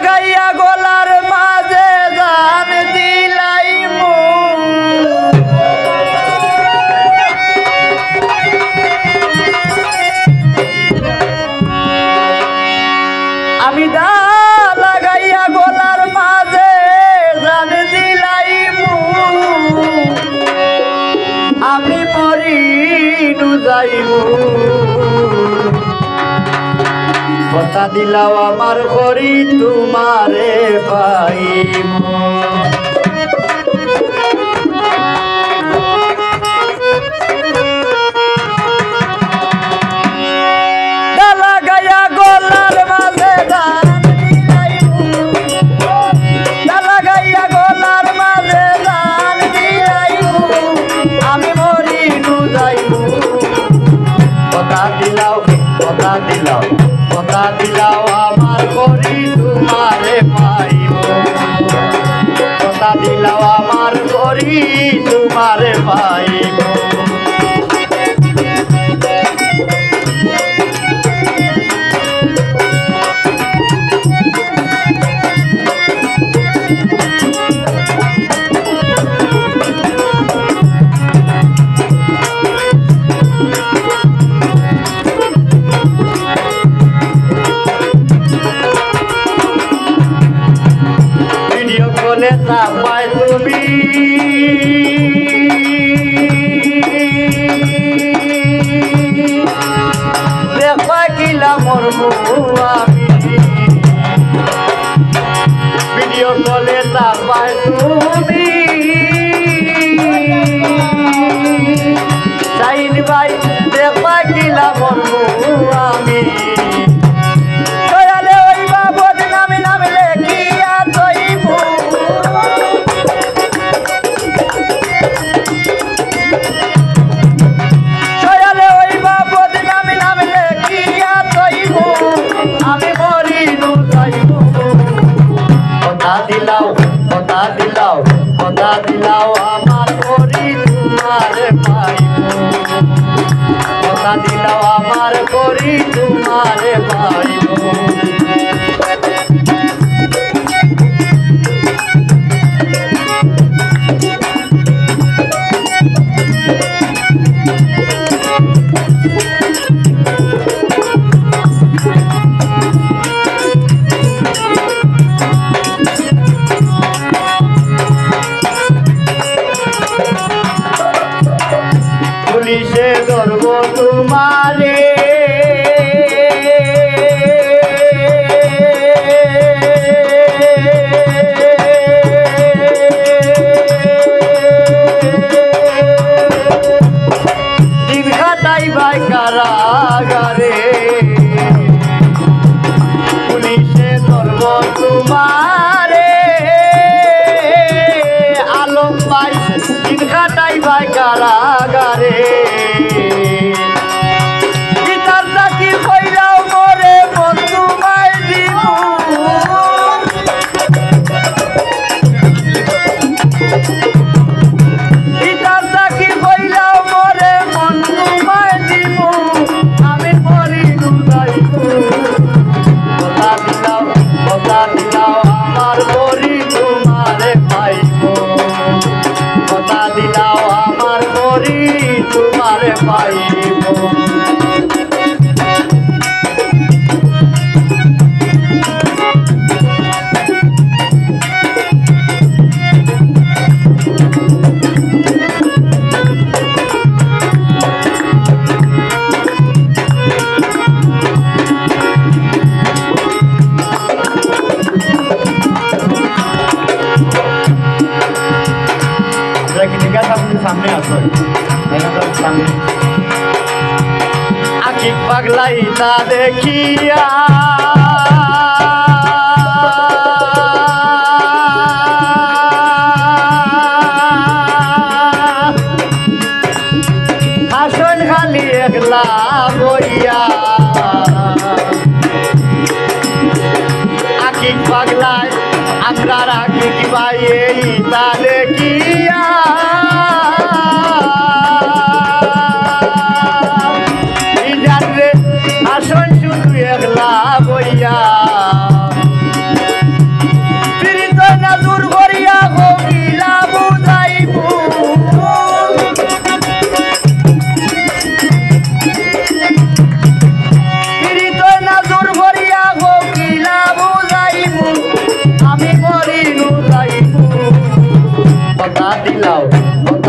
লাগাইয়া গলার মাঝে জান দিলাইমু আমি দা লাগাইয়া গলার মাঝে জান দিলাইমু আমি মরি নু যাইমু কথা দিলাও আমার করি তোমারে পাইমু লাগাইয়া গলার মাঝে জান দিলাইমু লাগাইয়া গলার মাঝে জান দিলাইমু আমি মরি নু যাইমু কথা দিলাও কথা দিলাও কথা দিলাও আমার করি তোমারে পাইবো কথা দিলাও আমার করি তোমারে পাইবো বলে চাপাই তুমি দেখা কিলা মরমু আমি ভিডিও কলে চাপাই তুমি চাইন ভাই দেখা কিলা মরমু আমি কথা দিলাও কথা দিলাও আমার করি তোমারে পাইবো কথা দিলাও আমার করি তোমারে পাইবো পুলিশে ধরব তোমারে দিন খাটাই ভাই কারাগারে পুলিশে ধরব তোমারে আলম ভাই দিন খাটাই ভাই কারাগারে তোমারে পাইবো সামনে আসো আখি পাগলাই তা দেখিয়া হাসন খালি একলা বইয়া আখি পাগলাই আমরা রাখি ভাই তা দেখিয়া আসন শুধু একলা বইয়া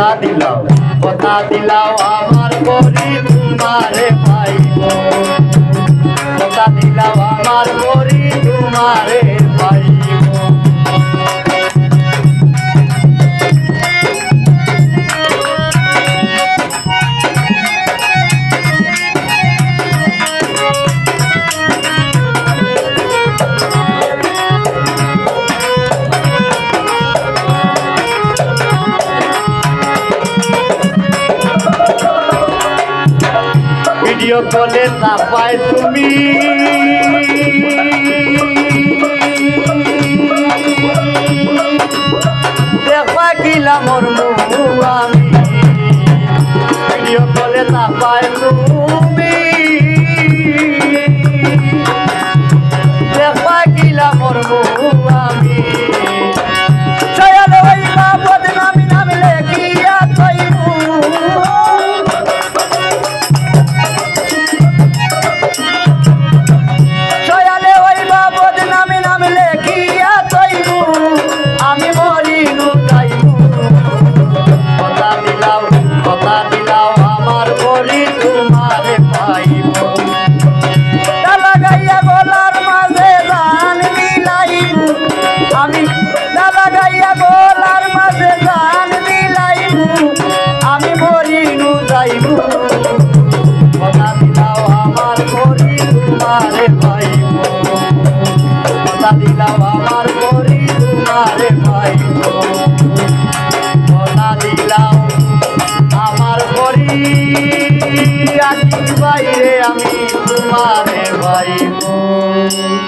কথা দিলাও আমার করি তোমারে পাইব কথা দিলাও আমার করি তোমারে পাইব ভিডিও কলে চাপায় তুমি দেখা গিলা মোর মুখ আমি ভিডিও কলে চাপায় তুমি দেখা গিলা মোর মুখ আমি কথা দিলাও আমার করি তোমারে পাইব কথা দিলাও আমার করি তোমারে পাইব কথা দিলাও আমার করি আকি বাইরে আমি তোমারে পাইব।